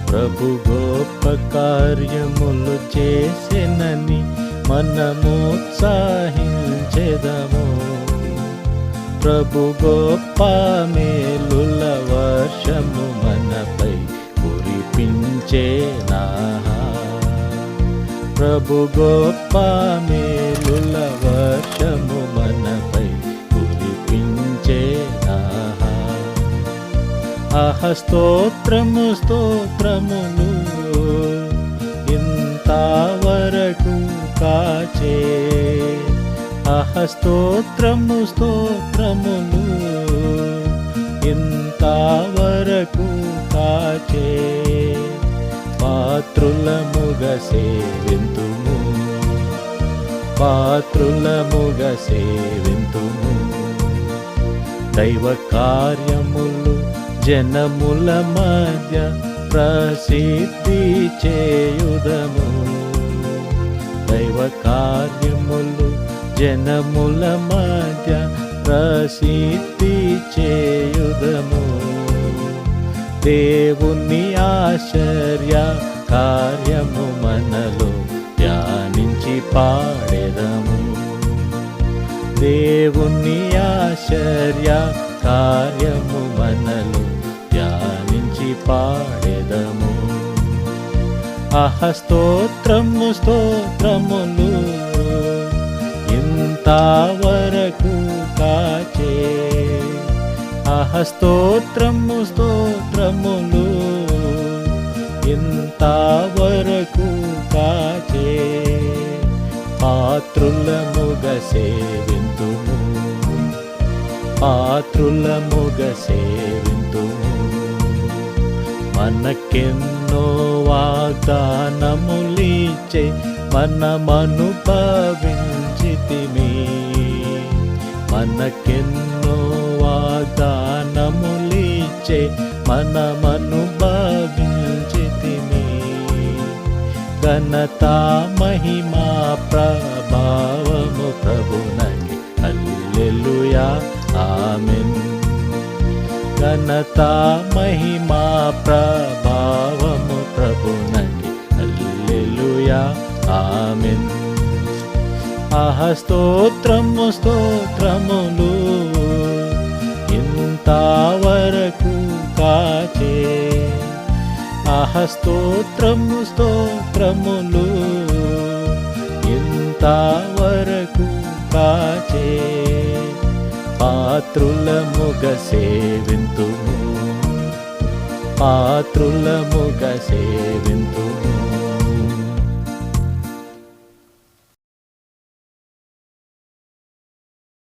ప్రభు గొప్ప కార్యములు చేసెనని మనము ఉత్సాహించెదము. ప్రభు గొప్ప మేలుల వర్షము మనపై కురిపించేనా. ప్రభు గొప్ప మేలుల వర్షము మనపై కురిపించేనా. స్తోత్రము స్తోత్రములు ఇంతవరకు కాచే. స్తోత్రము స్తోత్రములు ఇంతవరకు కాచే. పాత్రులముగా సేవింతుము, పాత్రులముగా సేవింతుము. దైవ కార్యములు జనముల మధ్య ప్రసిద్ధి చేయుదము. దైవ కార్యములు జనముల మధ్య ప్రసిద్ధి చేయుదము. దేవుని ఆశ్చర్య కార్యము మనలో ధ్యానించి పాడెదము. దేవుని ఆశ్చర్య కార్యము మనలో ధ్యానించి పాడెదము. స్తోత్రము స్తోత్రములు ఇంతవరకు కాచే. స్తోత్రము స్తోత్రములు ఇంతవరకు కాచే. పాత్రులముగా సేవింతుము, పాత్రులముగా సేవింతుము. మనకెన్నో వాగ్దానములిచ్చే మనమనుభవించితిమి. మనకెన్నో వాగ్దానములిచ్చే మనమనుభవించితిమి. ఘనత మహిమా ప్రభావము ప్రభునకి హల్లెలూయా ఆమేన్. ఘనత మహిమా ప్రభావము ప్రభునకి హల్లెలూయా ఆమేన్. స్తోత్రము స్తోత్రములు ఇంతవరకు కాచే. స్తోత్రము స్తోత్రములు ఇంతవరకు కాచే. పాత్రులముగా సేవింతుము, పాత్రులముగా సేవింతుము.